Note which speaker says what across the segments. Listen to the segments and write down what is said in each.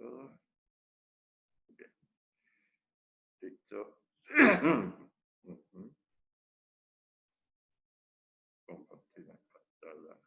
Speaker 1: todo. Bien. Listo. Compartir la pantalla.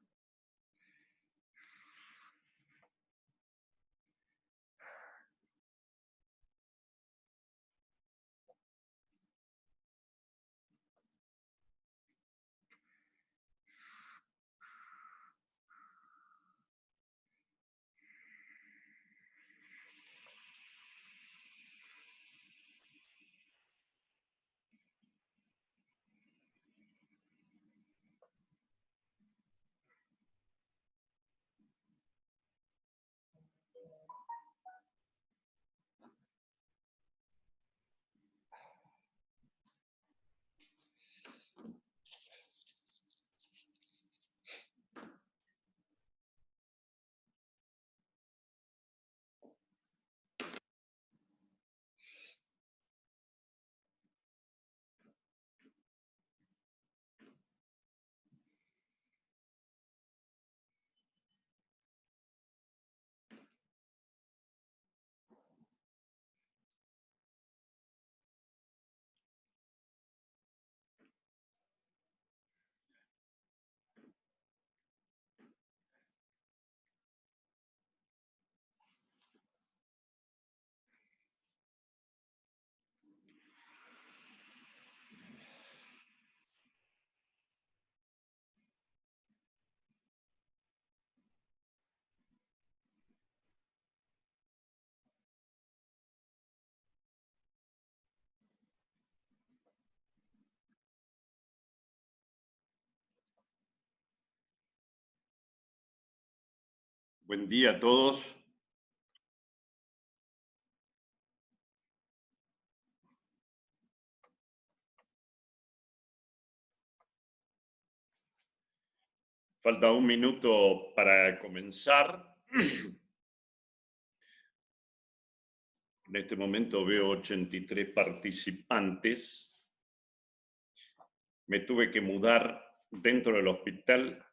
Speaker 1: Buen día a todos. Falta un minuto para comenzar. En este momento veo 83 participantes. Me tuve que mudar dentro del hospital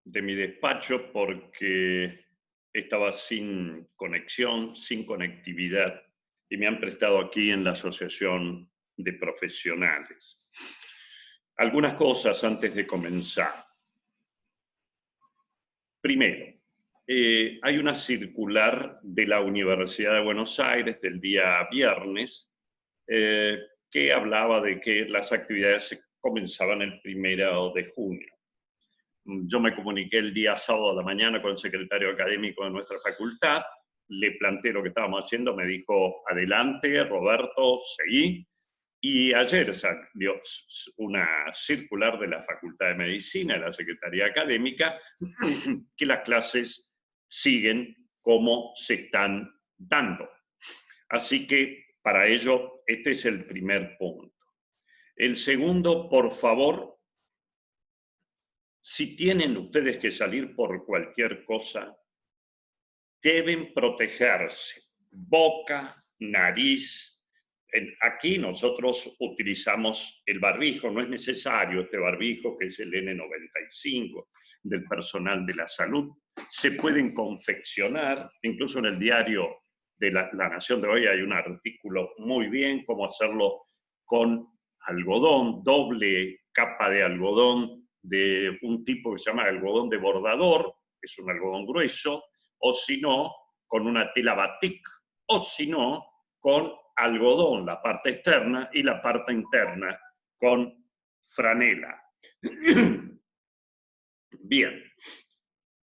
Speaker 1: de mi despacho porque estaba sin conexión, sin conectividad, y me han prestado aquí en la Asociación de Profesionales. Algunas cosas antes de comenzar. Primero, hay una circular de la Universidad de Buenos Aires del día viernes que hablaba de que las actividades comenzaban el 1 de junio. Yo me comuniqué el día sábado a la mañana con el secretario académico de nuestra facultad, le planteé lo que estábamos haciendo, me dijo, adelante, Roberto, seguí. Y ayer salió una circular de la Facultad de Medicina, de la Secretaría Académica, que las clases siguen como se están dando. Así que, para ello, este es el primer punto. El segundo, por favor, si tienen ustedes que salir por cualquier cosa, deben protegerse. Boca, nariz. Aquí nosotros utilizamos el barbijo, no es necesario este barbijo que es el N95 del personal de la salud. Se pueden confeccionar, incluso en el diario de la Nación de hoy hay un artículo muy bien, cómo hacerlo con algodón, doble capa de algodón de un tipo que se llama algodón de bordador, que es un algodón grueso, o si no, con una tela batik, o si no, con algodón, la parte externa, y la parte interna con franela. Bien,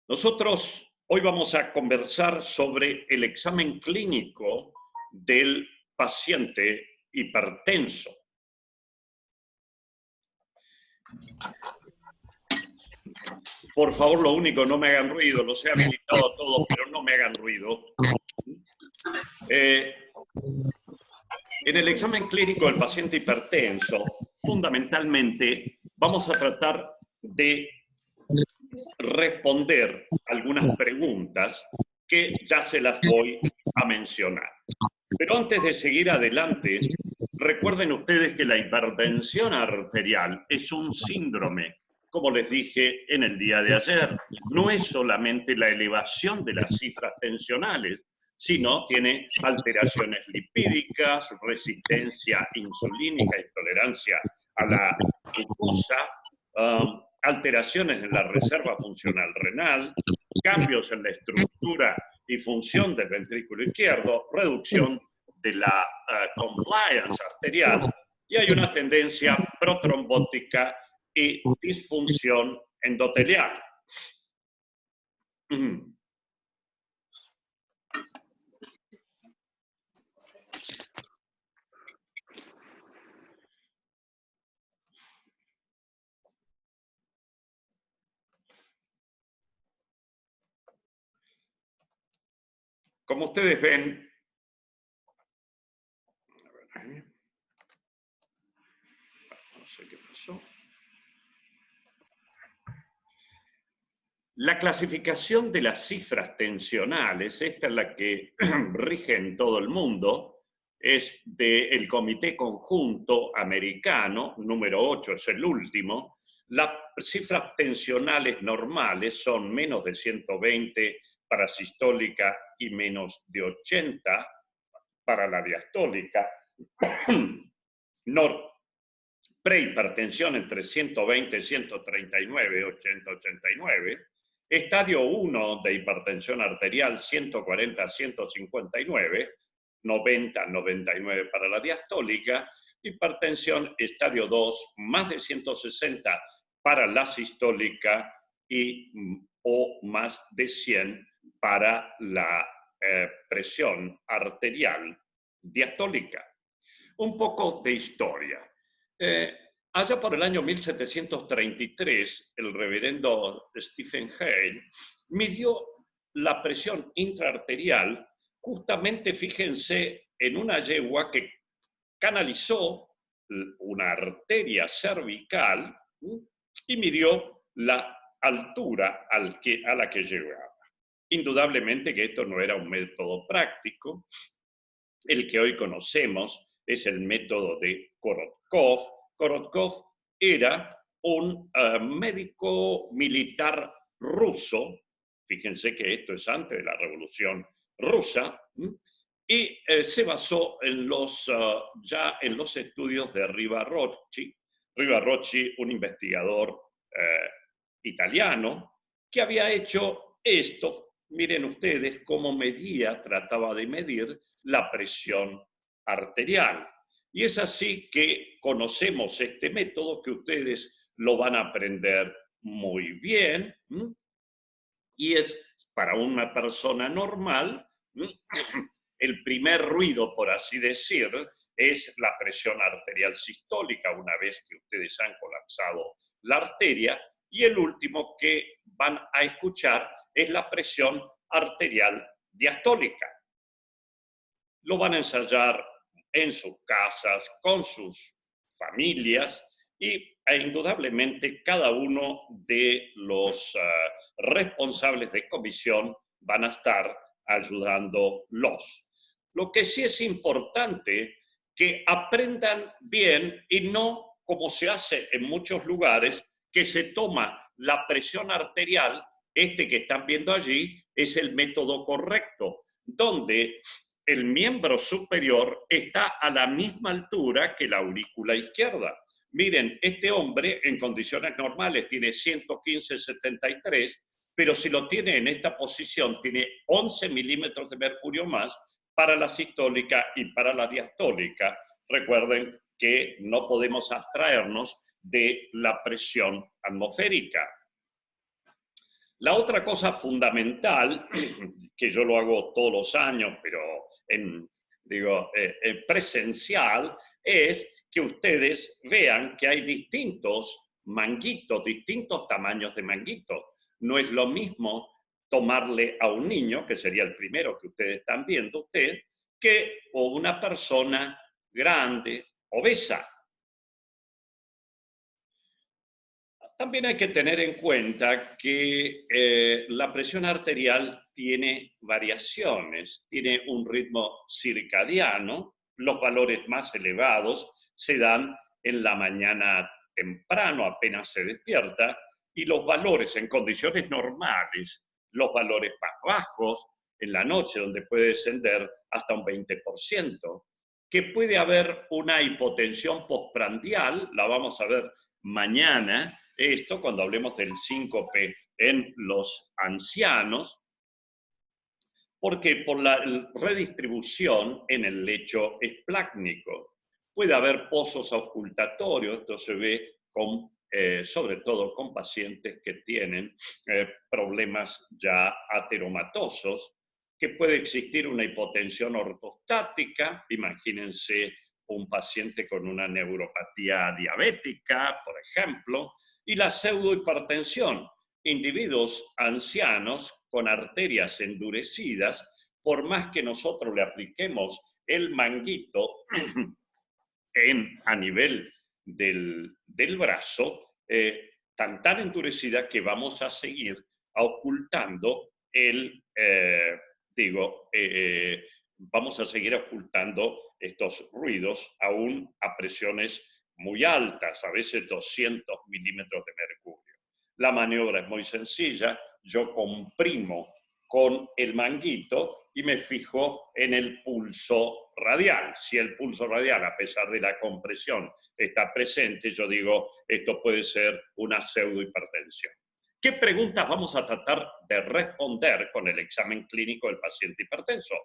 Speaker 1: nosotros hoy vamos a conversar sobre el examen clínico del paciente hipertenso. Por favor, lo único, no me hagan ruido, los he habilitado a todos, pero no me hagan ruido. En el examen clínico del paciente hipertenso, fundamentalmente, vamos a tratar de responder algunas preguntas que ya se las voy a mencionar. Pero antes de seguir adelante, recuerden ustedes que la hipertensión arterial es un síndrome, como les dije en el día de ayer. No es solamente la elevación de las cifras tensionales, sino tiene alteraciones lipídicas, resistencia insulínica, intolerancia a la glucosa, alteraciones en la reserva funcional renal, cambios en la estructura y función del ventrículo izquierdo, reducción de la compliance arterial, y hay una tendencia protrombótica y disfunción endotelial. Como ustedes ven, no sé qué pasó. La clasificación de las cifras tensionales, esta es la que rige en todo el mundo, es del Comité Conjunto Americano, número 8 es el último. Las cifras tensionales normales son menos de 120 para sistólica y menos de 80 para la diastólica. Prehipertensión entre 120 y 139, 80, 89. Estadio 1 de hipertensión arterial 140 a 159, 90, 99 para la diastólica. Hipertensión estadio 2, más de 160 para la sistólica y o más de 100 para la presión arterial diastólica. Un poco de historia. Allá por el año 1733, el reverendo Stephen Hay midió la presión intraarterial, justamente, fíjense, en una yegua que canalizó una arteria cervical y midió la altura a la que llegaba. Indudablemente que esto no era un método práctico. El que hoy conocemos es el método de Korotkov. Korotkov era un médico militar ruso, fíjense que esto es antes de la Revolución Rusa, y se basó en ya en los estudios de Rivarocci. Rivarocci, un investigador italiano, que había hecho esto. Miren ustedes cómo trataba de medir la presión arterial. Y es así que conocemos este método, que ustedes lo van a aprender muy bien. Y es para una persona normal, el primer ruido, por así decir, es la presión arterial sistólica, una vez que ustedes han colapsado la arteria, y el último que van a escuchar es la presión arterial diastólica. Lo van a ensayar en sus casas, con sus familias, e indudablemente cada uno de los responsables de comisión van a estar ayudándolos. Lo que sí es importante que aprendan bien, y no como se hace en muchos lugares, que se toma la presión arterial, este que están viendo allí es el método correcto, donde el miembro superior está a la misma altura que la aurícula izquierda. Miren, este hombre en condiciones normales tiene 115/73, pero si lo tiene en esta posición, tiene 11 milímetros de mercurio más para la sistólica y para la diastólica. Recuerden que no podemos abstraernos de la presión atmosférica. La otra cosa fundamental, que yo lo hago todos los años, pero presencial, es que ustedes vean que hay distintos manguitos, distintos tamaños de manguitos. No es lo mismo tomarle a un niño, que sería el primero que ustedes están viendo, que a una persona grande, obesa. También hay que tener en cuenta que la presión arterial tiene variaciones, tiene un ritmo circadiano. Los valores más elevados se dan en la mañana temprano, apenas se despierta, y los valores en condiciones normales, los valores más bajos en la noche, donde puede descender hasta un 20%, que puede haber una hipotensión postprandial, la vamos a ver mañana, esto cuando hablemos del síncope en los ancianos, porque por la redistribución en el lecho esplácnico. Puede haber pozos auscultatorios, esto se ve con, sobre todo con pacientes que tienen problemas ya ateromatosos, que puede existir una hipotensión ortostática, imagínense un paciente con una neuropatía diabética, por ejemplo, y la pseudohipertensión, individuos ancianos con arterias endurecidas, por más que nosotros le apliquemos el manguito a nivel del brazo, tan endurecida que vamos a seguir ocultando vamos a seguir ocultando estos ruidos aún a presiones muy altas, a veces 200 milímetros de mercurio. La maniobra es muy sencilla, yo comprimo con el manguito y me fijo en el pulso radial. Si el pulso radial, a pesar de la compresión, está presente, yo digo, esto puede ser una pseudohipertensión. ¿Qué preguntas vamos a tratar de responder con el examen clínico del paciente hipertenso?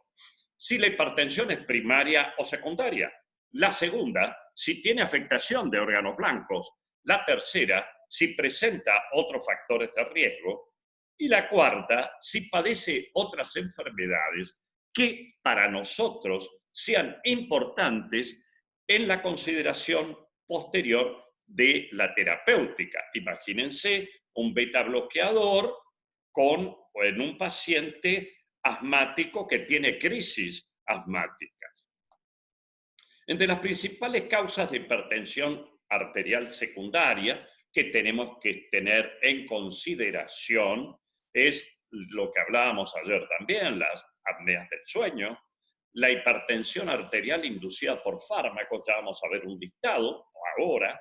Speaker 1: Si la hipertensión es primaria o secundaria. La segunda, si tiene afectación de órganos blancos. La tercera, si presenta otros factores de riesgo. Y la cuarta, si padece otras enfermedades que para nosotros sean importantes en la consideración posterior de la terapéutica. Imagínense un beta bloqueador en un paciente asmático que tiene crisis asmáticas. Entre las principales causas de hipertensión arterial secundaria que tenemos que tener en consideración es lo que hablábamos ayer también, las apneas del sueño, la hipertensión arterial inducida por fármacos, ya vamos a ver un listado ahora,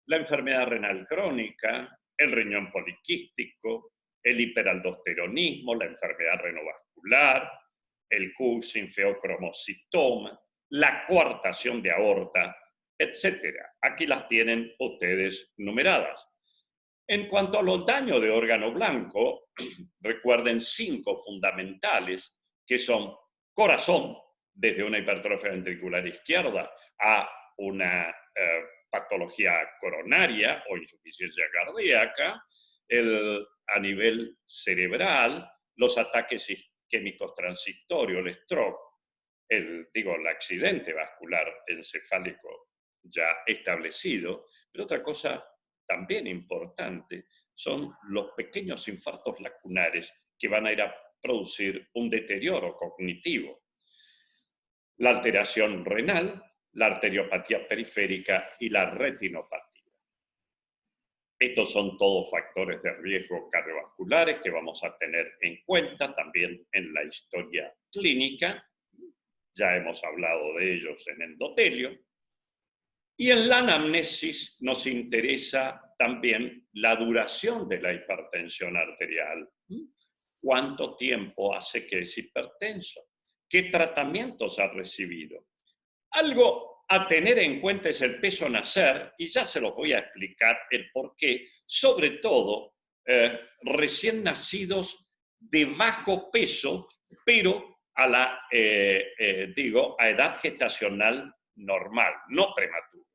Speaker 1: la enfermedad renal crónica, el riñón poliquístico, el hiperaldosteronismo, la enfermedad renovascular, el Cushing feocromocitoma, la coartación de aorta, etc. Aquí las tienen ustedes numeradas. En cuanto a los daños de órgano blanco, recuerden 5 fundamentales que son corazón, desde una hipertrofia ventricular izquierda a una patología coronaria o insuficiencia cardíaca, a nivel cerebral, los ataques isquémicos transitorios, el stroke, el accidente vascular encefálico ya establecido, pero otra cosa también importante son los pequeños infartos lacunares que van a ir a producir un deterioro cognitivo. La alteración renal, la arteriopatía periférica y la retinopatía. Estos son todos factores de riesgo cardiovasculares que vamos a tener en cuenta también en la historia clínica. Ya hemos hablado de ellos en endotelio. Y en la anamnesis nos interesa también la duración de la hipertensión arterial. ¿Cuánto tiempo hace que es hipertenso? ¿Qué tratamientos ha recibido? Algo a tener en cuenta es el peso a nacer, y ya se los voy a explicar el por qué, sobre todo recién nacidos de bajo peso, pero a edad gestacional normal, no prematuros.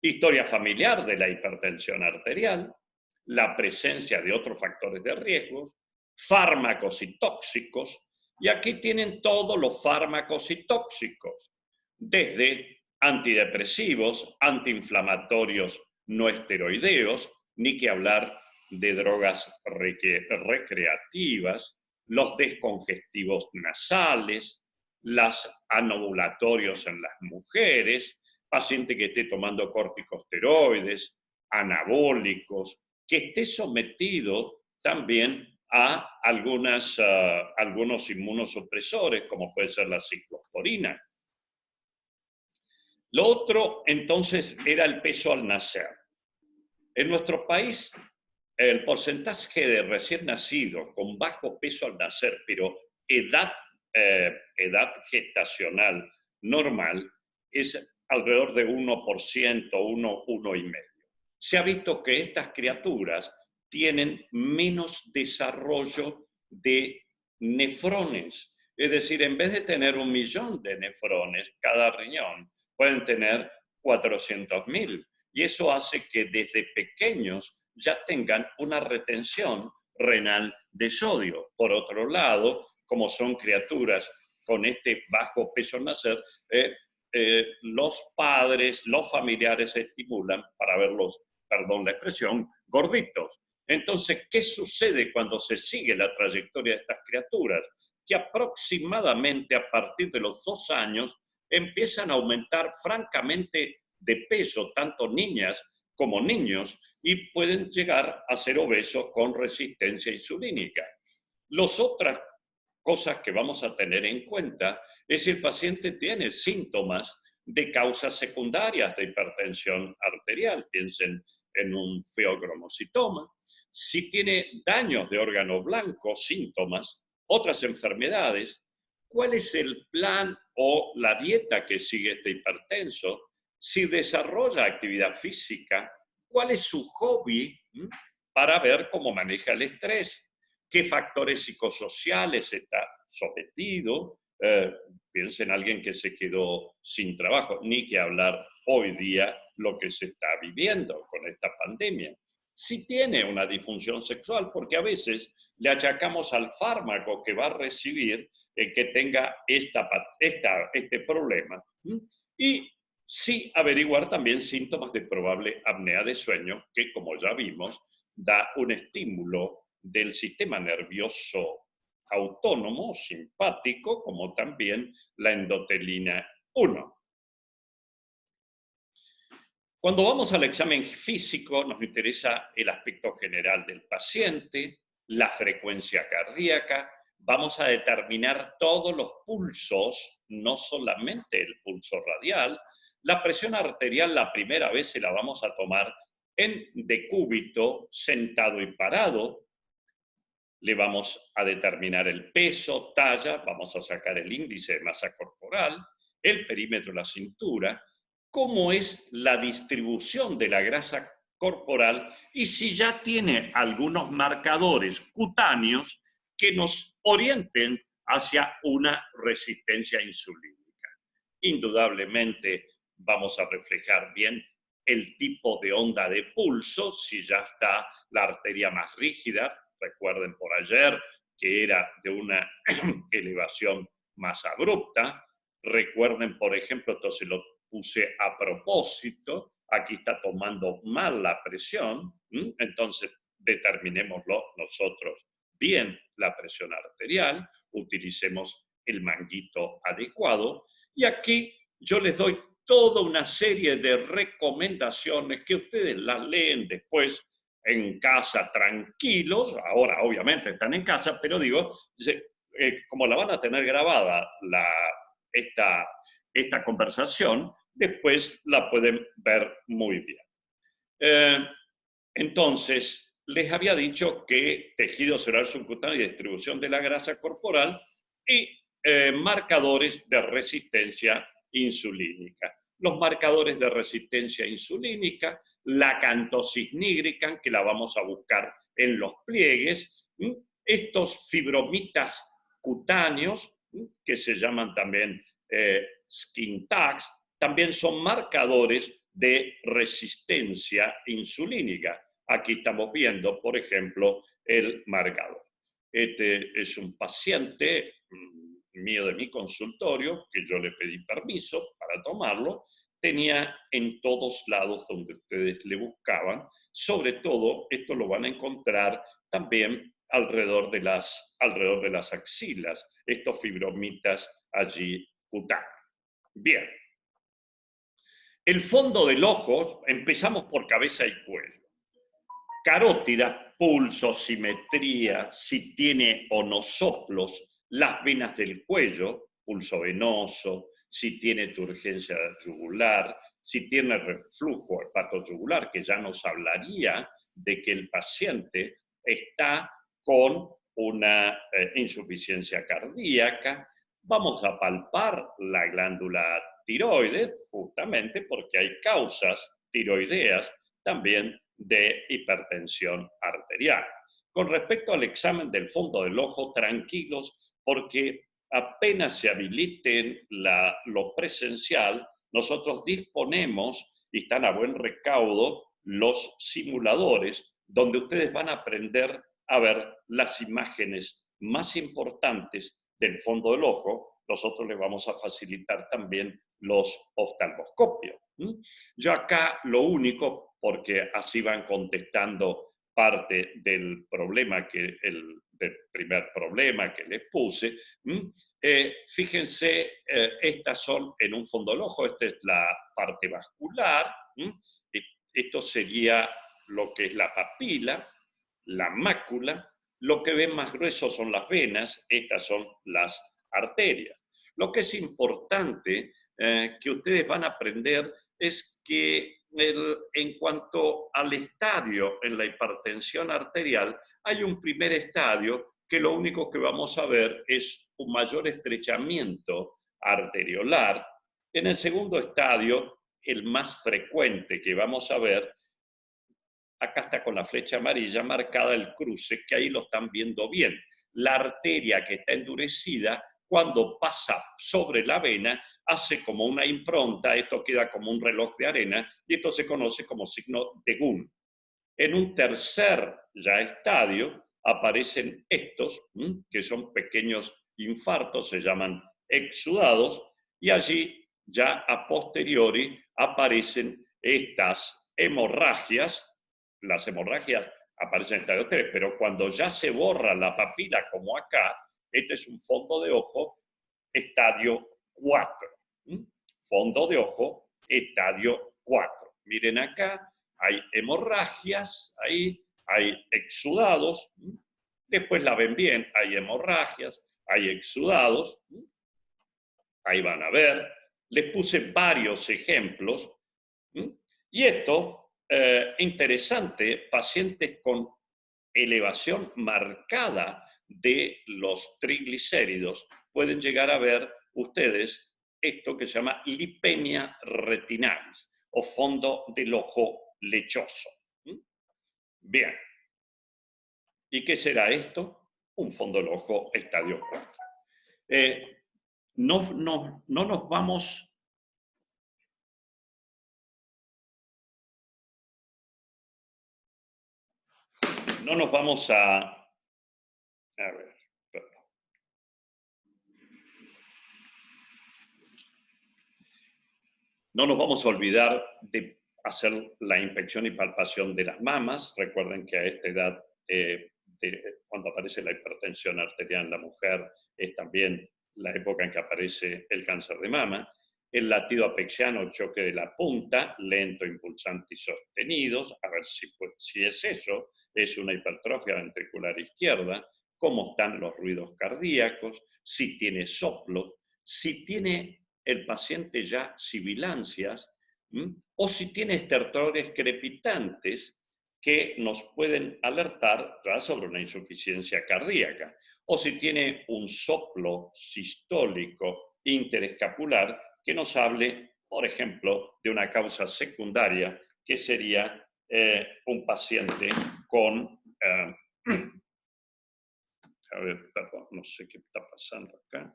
Speaker 1: Historia familiar de la hipertensión arterial, la presencia de otros factores de riesgo, fármacos y tóxicos, y aquí tienen todos los fármacos y tóxicos, desde antidepresivos, antiinflamatorios no esteroideos, ni que hablar de drogas recreativas, los descongestivos nasales, los anovulatorios en las mujeres, paciente que esté tomando corticosteroides, anabólicos, que esté sometido también a algunos inmunosupresores, como puede ser la ciclosporina. Lo otro, entonces, era el peso al nacer. En nuestro país, el porcentaje de recién nacidos con bajo peso al nacer, pero edad, edad gestacional normal es alrededor de 1%, 1,5%. Se ha visto que estas criaturas tienen menos desarrollo de nefrones. Es decir, en vez de tener 1.000.000 de nefrones cada riñón, pueden tener 400.000. Y eso hace que desde pequeños ya tengan una retención renal de sodio. Por otro lado, como son criaturas con este bajo peso al nacer, los padres, los familiares se estimulan para verlos, perdón la expresión, gorditos. Entonces, ¿qué sucede cuando se sigue la trayectoria de estas criaturas? Que aproximadamente a partir de los 2 años empiezan a aumentar francamente de peso, tanto niñas como niños, y pueden llegar a ser obesos con resistencia insulínica. Las otras cosas que vamos a tener en cuenta es si el paciente tiene síntomas de causas secundarias de hipertensión arterial. Piensen en un feocromocitoma. Si tiene daños de órgano blanco, síntomas, otras enfermedades, ¿cuál es el plan o la dieta que sigue este hipertenso? Si desarrolla actividad física, ¿cuál es su hobby para ver cómo maneja el estrés? ¿Qué factores psicosociales está sometido? Piensa en alguien que se quedó sin trabajo, ni que hablar hoy día lo que se está viviendo con esta pandemia. Si tiene una disfunción sexual, porque a veces le achacamos al fármaco que va a recibir que tenga este problema. Y sí averiguar también síntomas de probable apnea de sueño, que como ya vimos, da un estímulo del sistema nervioso autónomo, simpático, como también la endotelina 1. Cuando vamos al examen físico, nos interesa el aspecto general del paciente, la frecuencia cardíaca, vamos a determinar todos los pulsos, no solamente el pulso radial. La presión arterial la primera vez se la vamos a tomar en decúbito, sentado y parado. Le vamos a determinar el peso, talla, vamos a sacar el índice de masa corporal, el perímetro de la cintura, cómo es la distribución de la grasa corporal y si ya tiene algunos marcadores cutáneos que nos orienten hacia una resistencia insulínica. Indudablemente vamos a reflejar bien el tipo de onda de pulso, si ya está la arteria más rígida. Recuerden por ayer que era de una elevación más abrupta. Recuerden, por ejemplo, entonces lo puse a propósito, aquí está tomando mal la presión, entonces determinémoslo nosotros bien la presión arterial, utilicemos el manguito adecuado y aquí yo les doy toda una serie de recomendaciones que ustedes las leen después en casa tranquilos, ahora obviamente están en casa, pero digo, como la van a tener grabada esta conversación, después la pueden ver muy bien. Entonces, les había dicho que tejido celular subcutáneo y distribución de la grasa corporal y marcadores de resistencia insulínica. Los marcadores de resistencia insulínica, la acantosis nigricans, que la vamos a buscar en los pliegues, estos fibromitas cutáneos, que se llaman también skin tags, también son marcadores de resistencia insulínica. Aquí estamos viendo, por ejemplo, el marcador. Este es un paciente mío de mi consultorio, que yo le pedí permiso para tomarlo, tenía en todos lados donde ustedes le buscaban, sobre todo, esto lo van a encontrar también alrededor de las axilas, estos fibromitas allí cutáneos. Bien. El fondo del ojo, empezamos por cabeza y cuello. Carótida, pulso, simetría, si tiene o no soplos, las venas del cuello, pulso venoso, si tiene turgencia yugular, si tiene reflujo hepatoyugular, que ya nos hablaría de que el paciente está con una insuficiencia cardíaca. Vamos a palpar la glándula tiroides, justamente porque hay causas tiroideas también de hipertensión arterial. Con respecto al examen del fondo del ojo, tranquilos, porque apenas se habiliten lo presencial, nosotros disponemos, y están a buen recaudo, los simuladores, donde ustedes van a aprender a ver las imágenes más importantes del fondo del ojo. Nosotros les vamos a facilitar también los oftalmoscopios. Yo acá lo único, porque así van contestando parte del problema, del primer problema que les puse. Fíjense, estas son en un fondo del ojo, esta es la parte vascular, esto sería lo que es la papila, la mácula, lo que ven más grueso son las venas, estas son las arterias. Lo que es importante que ustedes van a aprender es que en cuanto al estadio en la hipertensión arterial, hay un primer estadio que lo único que vamos a ver es un mayor estrechamiento arteriolar. En el segundo estadio, el más frecuente que vamos a ver, acá está con la flecha amarilla marcada el cruce, que ahí lo están viendo bien. La arteria que está endurecida, cuando pasa sobre la vena, hace como una impronta, esto queda como un reloj de arena, y esto se conoce como signo de Gunn. En un tercer ya estadio aparecen estos, que son pequeños infartos, se llaman exudados, y allí ya a posteriori aparecen estas hemorragias. Las hemorragias aparecen en estadio 3, pero cuando ya se borra la papila, como acá, este es un fondo de ojo, estadio 4. Fondo de ojo, estadio 4. Miren acá, hay hemorragias, ahí hay exudados, después la ven bien, hay hemorragias, hay exudados, ahí van a ver, les puse varios ejemplos, y esto, interesante, pacientes con elevación marcada de los triglicéridos, pueden llegar a ver ustedes esto que se llama lipemia retinalis o fondo del ojo lechoso. Bien. ¿Y qué será esto? Un fondo del ojo estadio 4. No nos vamos... No nos vamos a ver, perdón. No nos vamos a olvidar de hacer la inspección y palpación de las mamas. Recuerden que a esta edad, cuando aparece la hipertensión arterial en la mujer, es también la época en que aparece el cáncer de mama. El latido apexiano, choque de la punta, lento, impulsante y sostenidos. A ver si es eso, es una hipertrofia ventricular izquierda. Cómo están los ruidos cardíacos, si tiene soplo, si tiene el paciente ya sibilancias, o si tiene estertores crepitantes que nos pueden alertar ya sobre una insuficiencia cardíaca, o si tiene un soplo sistólico interescapular que nos hable, por ejemplo, de una causa secundaria que sería un paciente con... a ver, perdón, no sé qué está pasando acá.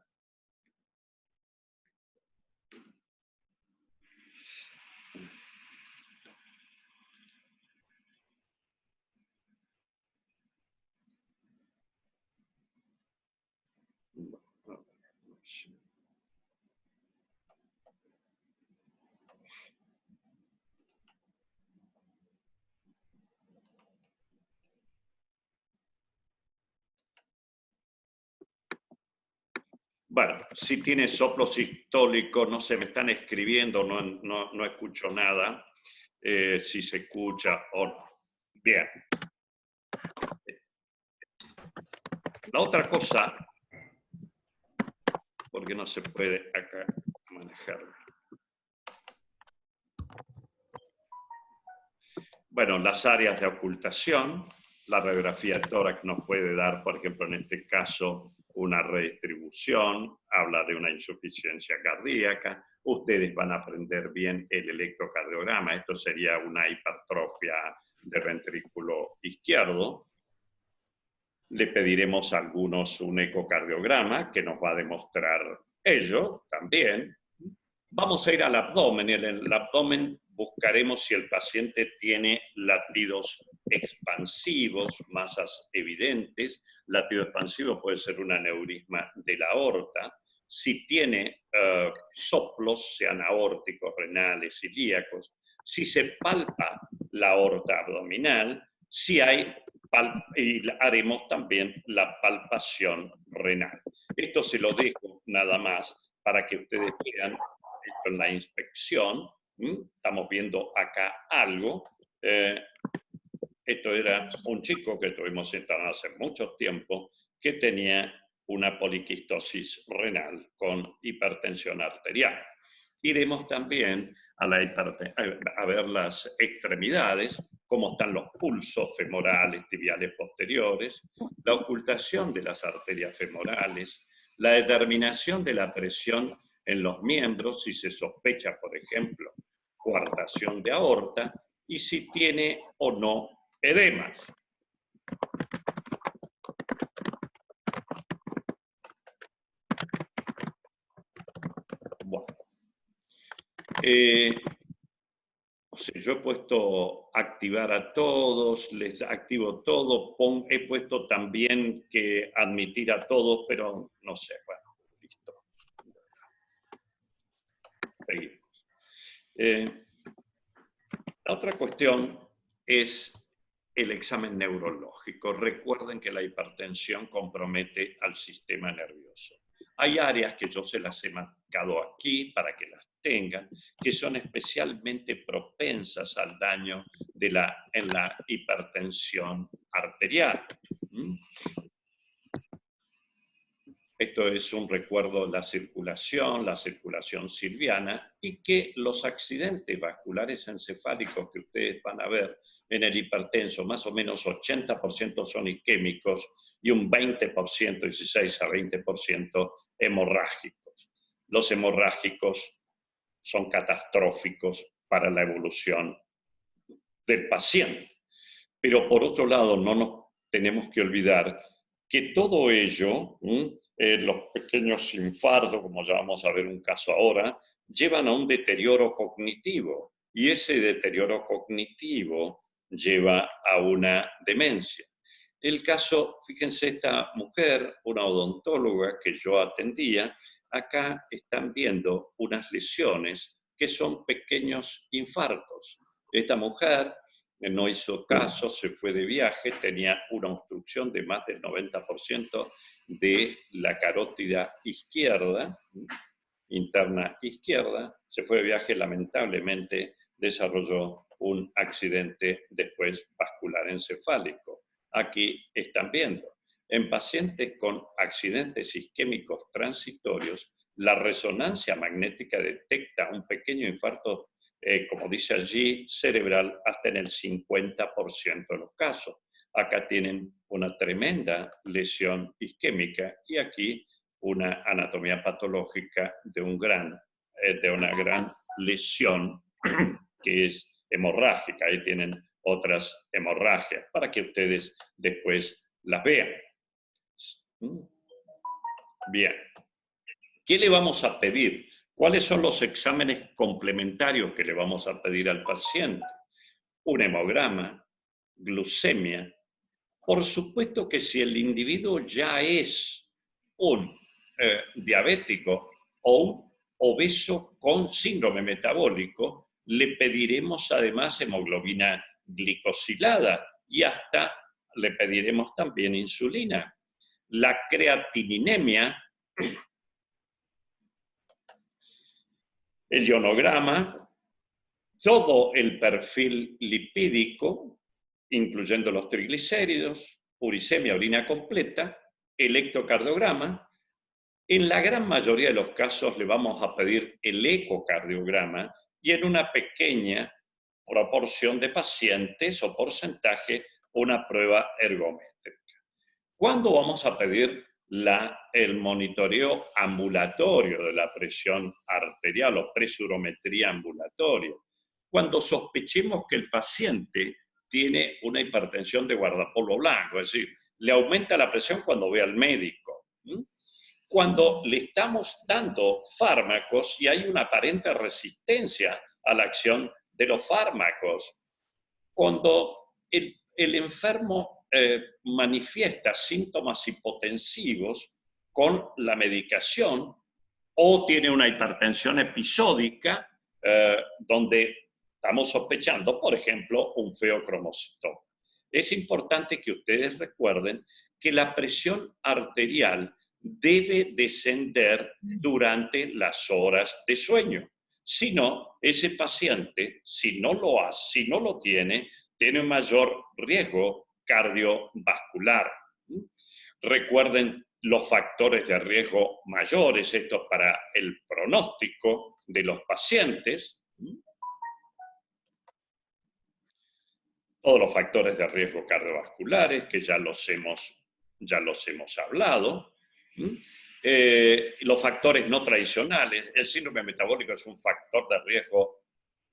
Speaker 1: Bueno, si tiene soplo sistólico, no se me están escribiendo, no escucho nada, si se escucha o no. Bien. La otra cosa, porque no se puede acá manejar. Bueno, las áreas de ocultación, La radiografía de tórax nos puede dar, por ejemplo, en este caso, una redistribución, habla de una insuficiencia cardíaca. Ustedes van a aprender bien el electrocardiograma. Esto sería una hipertrofia del ventrículo izquierdo. Le pediremos a algunos un ecocardiograma que nos va a demostrar ello también. Vamos a ir al abdomen. En el abdomen buscaremos si el paciente tiene latidos expansivos, masas evidentes. Latido expansivo puede ser un aneurisma de la aorta. Si tiene soplos, sean aórticos, renales, ilíacos. Si se palpa la aorta abdominal, si hay, y haremos también la palpación renal. Esto se lo dejo nada más para que ustedes vean esto en la inspección. Estamos viendo acá algo. Esto era un chico que tuvimos internado hace mucho tiempo que tenía una poliquistosis renal con hipertensión arterial. Iremos también a ver las extremidades, cómo están los pulsos femorales, tibiales posteriores, la ocultación de las arterias femorales, la determinación de la presión en los miembros, si se sospecha, por ejemplo, coartación de aorta, y si tiene o no edemas. Bueno. Yo he puesto activar a todos, les activo todo, he puesto también que admitir a todos, pero no sé, bueno, listo. Seguimos. La otra cuestión es el examen neurológico. Recuerden que la hipertensión compromete al sistema nervioso. Hay áreas que yo se las he marcado aquí para que las tengan, que son especialmente propensas al daño en la hipertensión arterial. Esto es un recuerdo de la circulación silviana, y que los accidentes vasculares encefálicos que ustedes van a ver en el hipertenso, más o menos 80% son isquémicos y un 20%, 16 a 20% hemorrágicos. Los hemorrágicos son catastróficos para la evolución del paciente. Pero por otro lado, no nos tenemos que olvidar que todo ello, los pequeños infartos, como ya vamos a ver un caso ahora, llevan a un deterioro cognitivo, y ese deterioro cognitivo lleva a una demencia. El caso, fíjense, esta mujer, una odontóloga que yo atendía, acá están viendo unas lesiones que son pequeños infartos. Esta mujer no hizo caso, se fue de viaje, tenía una obstrucción de más del 90% de la carótida izquierda, interna izquierda, se fue de viaje, lamentablemente desarrolló un accidente después vascular encefálico. Aquí están viendo, en pacientes con accidentes isquémicos transitorios, la resonancia magnética detecta un pequeño infarto, como dice allí, cerebral, hasta en el 50% de los casos. Acá tienen una tremenda lesión isquémica, y aquí una anatomía patológica de una gran lesión que es hemorrágica. Ahí tienen otras hemorragias para que ustedes después las vean. Bien. ¿Qué le vamos a pedir? ¿Cuáles son los exámenes complementarios que le vamos a pedir al paciente? Un hemograma, glucemia. Por supuesto que si el individuo ya es un diabético o un obeso con síndrome metabólico, le pediremos además hemoglobina glicosilada, y hasta le pediremos también insulina. La creatininemia, el ionograma, todo el perfil lipídico, incluyendo los triglicéridos, uricemia, orina completa, electrocardiograma. En la gran mayoría de los casos le vamos a pedir el ecocardiograma, y en una pequeña proporción de pacientes o porcentaje una prueba ergométrica. ¿Cuándo vamos a pedir el monitoreo ambulatorio de la presión arterial o presurometría ambulatoria? Cuando sospechemos que el paciente tiene una hipertensión de guardapolvo blanco, es decir, le aumenta la presión cuando ve al médico. Cuando le estamos dando fármacos y hay una aparente resistencia a la acción de los fármacos. Cuando el enfermo manifiesta síntomas hipotensivos con la medicación o tiene una hipertensión episódica donde estamos sospechando, por ejemplo, un feocromocitoma. Es importante que ustedes recuerden que la presión arterial debe descender durante las horas de sueño. Si no, ese paciente, si no lo tiene mayor riesgo cardiovascular. Recuerden los factores de riesgo mayores, esto para el pronóstico de los pacientes. Todos los factores de riesgo cardiovasculares, que ya los hemos hablado. Los factores no tradicionales. El síndrome metabólico es un factor de riesgo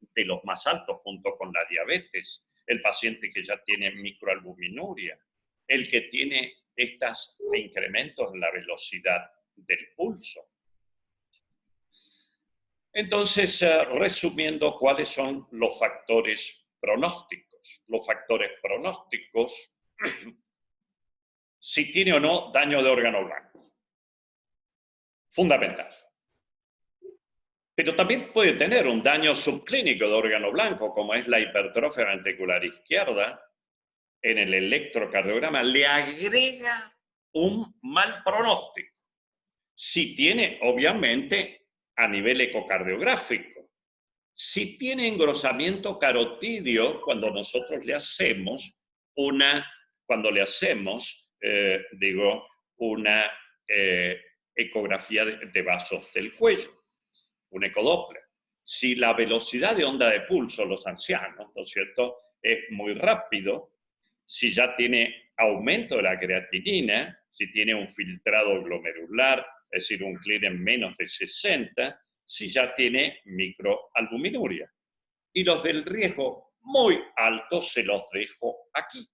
Speaker 1: de los más altos junto con la diabetes. El paciente que ya tiene microalbuminuria, el que tiene estos incrementos en la velocidad del pulso. Entonces, resumiendo, ¿cuáles son los factores pronósticos? Los factores pronósticos, si tiene o no daño de órgano blanco. Fundamental. Pero también puede tener un daño subclínico de órgano blanco, como es la hipertrofia ventricular izquierda. En el electrocardiograma le agrega un mal pronóstico. Si tiene, obviamente, a nivel ecocardiográfico. Si tiene engrosamiento carotidio, cuando nosotros le hacemos una ecografía de vasos del cuello, un ecodoppler. Si la velocidad de onda de pulso, los ancianos, ¿no es cierto?, es muy rápido, si ya tiene aumento de la creatinina, si tiene un filtrado glomerular, es decir, un CLIR en menos de 60, si ya tiene microalbuminuria. Y los del riesgo muy alto se los dejo aquí.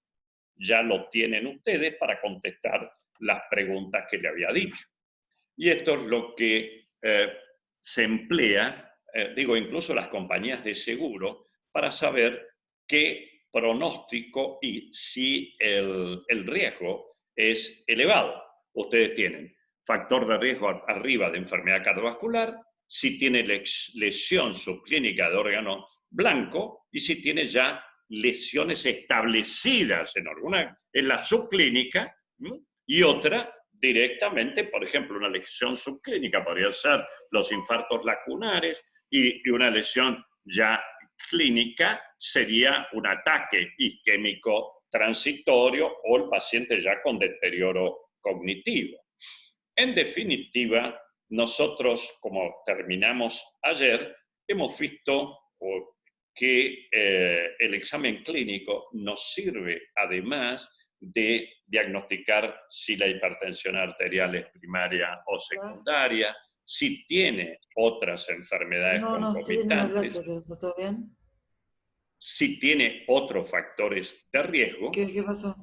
Speaker 1: Ya lo tienen ustedes para contestar las preguntas que le había dicho. Y esto es lo que se emplea, incluso las compañías de seguro, para saber qué pronóstico y si el riesgo es elevado. Ustedes tienen factor de riesgo arriba de enfermedad cardiovascular, si tiene lesión subclínica de órgano blanco y si tiene ya lesiones establecidas en alguna, en la subclínica, y otra directamente, por ejemplo, una lesión subclínica podría ser los infartos lacunares y una lesión ya clínica sería un ataque isquémico transitorio o el paciente ya con deterioro cognitivo. En definitiva, nosotros, como terminamos ayer, hemos visto que el examen clínico nos sirve, además de diagnosticar si la hipertensión arterial es primaria o secundaria, si tiene otras enfermedades concomitantes.
Speaker 2: Estoy viendo una clase, ¿todo bien?
Speaker 1: Si tiene otros factores de riesgo.
Speaker 2: ¿Qué pasó?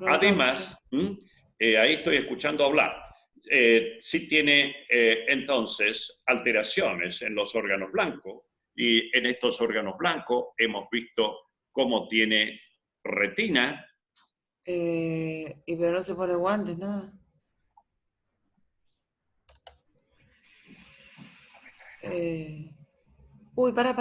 Speaker 1: Además, ahí estoy escuchando hablar. Si tiene entonces alteraciones en los órganos blancos, y en estos órganos blancos hemos visto cómo tiene retina.
Speaker 2: Pero no se pone guantes, nada. Pará.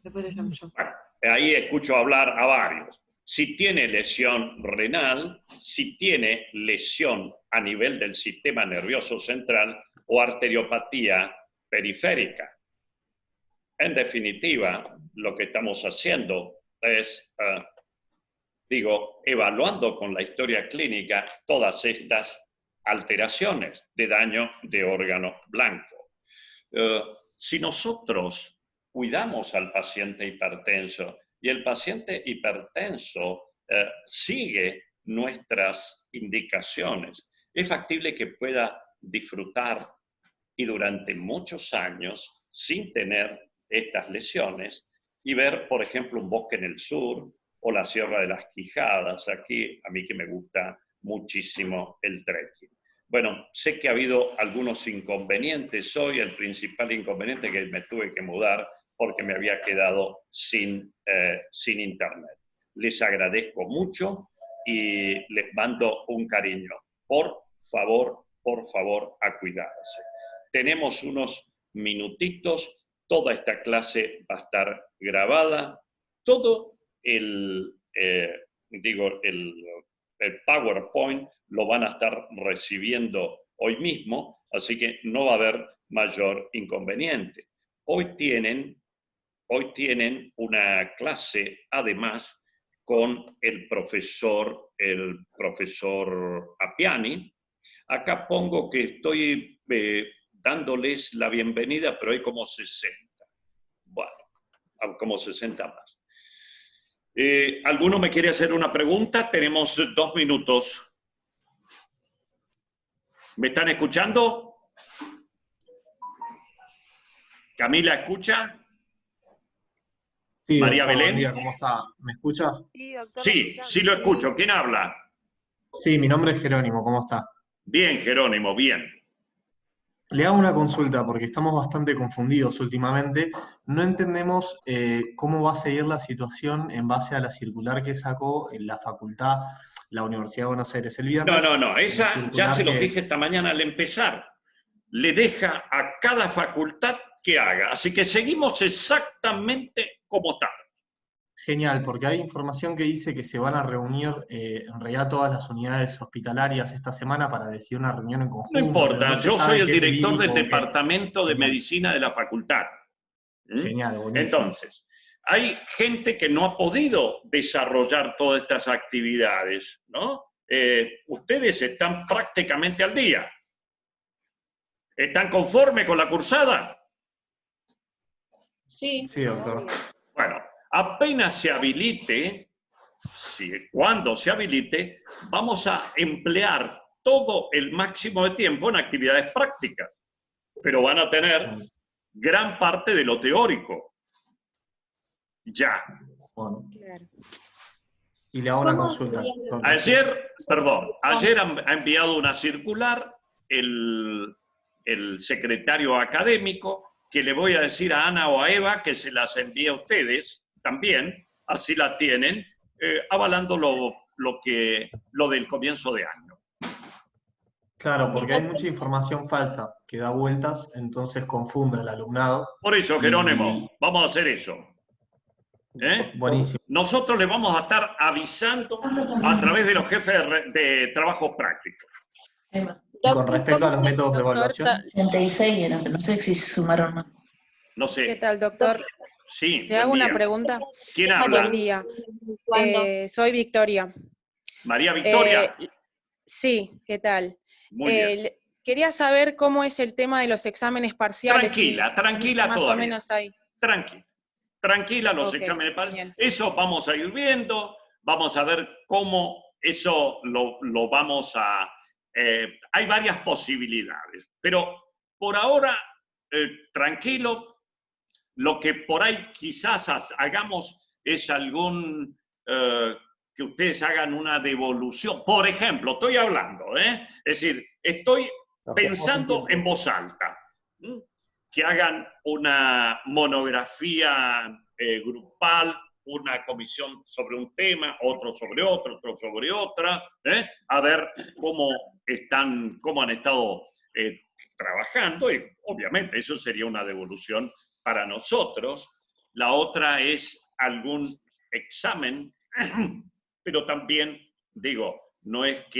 Speaker 2: Después déjame yo.
Speaker 1: Bueno, ahí escucho hablar a varios. Si tiene lesión renal, si tiene lesión a nivel del sistema nervioso central o arteriopatía periférica. En definitiva, lo que estamos haciendo es, evaluando con la historia clínica todas estas alteraciones de daño de órgano blanco. Si nosotros cuidamos al paciente hipertenso y el paciente hipertenso sigue nuestras indicaciones, es factible que pueda disfrutar y durante muchos años sin tener estas lesiones y ver, por ejemplo, un bosque en el sur o la Sierra de las Quijadas. Aquí, a mí que me gusta muchísimo el trekking. Bueno, sé que ha habido algunos inconvenientes hoy. El principal inconveniente es que me tuve que mudar porque me había quedado sin internet. Les agradezco mucho y les mando un cariño. Por favor, a cuidarse. Tenemos unos minutitos, toda esta clase va a estar grabada, todo el PowerPoint lo van a estar recibiendo hoy mismo, así que no va a haber mayor inconveniente. Hoy tienen una clase, además, con el profesor Appiani. Acá pongo que estoy dándoles la bienvenida, pero hay como 60. Bueno, como 60 más. ¿Alguno me quiere hacer una pregunta? Tenemos 2 minutos. ¿Me están escuchando? ¿Camila escucha?
Speaker 3: Sí,
Speaker 1: María
Speaker 3: doctor, buen
Speaker 1: Belén.
Speaker 3: día, ¿cómo está? ¿Me escucha?
Speaker 4: Sí, doctor.
Speaker 1: Sí, lo escucho. ¿Quién habla?
Speaker 3: Sí, mi nombre es Jerónimo, ¿cómo está?
Speaker 1: Bien, Jerónimo, bien.
Speaker 3: Le hago una consulta porque estamos bastante confundidos últimamente. No entendemos cómo va a seguir la situación en base a la circular que sacó en la facultad, la Universidad de Buenos Aires el viernes.
Speaker 1: No, esa ya se lo
Speaker 3: que...
Speaker 1: dije esta mañana al empezar. Le deja a cada facultad que haga. Así que seguimos exactamente como estamos.
Speaker 3: Genial, porque hay información que dice que se van a reunir en realidad todas las unidades hospitalarias esta semana para decidir una reunión en conjunto.
Speaker 1: No importa,
Speaker 3: pero no se
Speaker 1: yo
Speaker 3: sabe
Speaker 1: soy el
Speaker 3: qué es
Speaker 1: director del
Speaker 3: verídico o qué.
Speaker 1: departamento de
Speaker 3: Genial.
Speaker 1: medicina de la facultad.
Speaker 3: Genial, buenísimo.
Speaker 1: Entonces, hay gente que no ha podido desarrollar todas estas actividades, ¿no? Ustedes están prácticamente al día. ¿Están conformes con la cursada?
Speaker 2: Sí.
Speaker 3: Sí, doctor.
Speaker 1: Bueno, apenas se habilite, cuando se habilite, vamos a emplear todo el máximo de tiempo en actividades prácticas, pero van a tener gran parte de lo teórico. Ya.
Speaker 3: Bueno.
Speaker 4: Claro.
Speaker 3: Y le hago una consulta.
Speaker 1: Ayer ha enviado una circular el secretario académico, que le voy a decir a Ana o a Eva que se las envíe a ustedes también, así la tienen, avalando lo del comienzo de año.
Speaker 3: Claro, porque hay mucha información falsa que da vueltas, entonces confunde al alumnado.
Speaker 1: Por eso, Jerónimo, vamos a hacer eso.
Speaker 3: Buenísimo.
Speaker 1: Nosotros le vamos a estar avisando a través de los jefes de trabajos prácticos.
Speaker 3: Con respecto a los métodos de evaluación.
Speaker 5: 36 eran, no sé si se sumaron más.
Speaker 1: No sé.
Speaker 4: ¿Qué tal, doctor?
Speaker 1: Sí,
Speaker 4: ¿Le hago una pregunta?
Speaker 1: ¿Quién habla?
Speaker 4: Buen día. Soy Victoria.
Speaker 1: María Victoria.
Speaker 4: Sí, ¿qué tal?
Speaker 1: Muy bien.
Speaker 4: Quería saber cómo es el tema de los exámenes parciales.
Speaker 1: Tranquila
Speaker 4: más
Speaker 1: todavía.
Speaker 4: o menos ahí.
Speaker 1: Tranquila los exámenes parciales. Eso vamos a ir viendo, vamos a ver cómo eso lo vamos a... hay varias posibilidades, pero por ahora, tranquilo. Lo que por ahí quizás hagamos es que ustedes hagan una devolución. Por ejemplo, estoy hablando, es decir, estoy pensando en voz alta. Que hagan una monografía grupal, una comisión sobre un tema, otro sobre otro, otro sobre otra, a ver cómo han estado trabajando, y obviamente eso sería una devolución para nosotros. La otra es algún examen, pero también, digo, no es que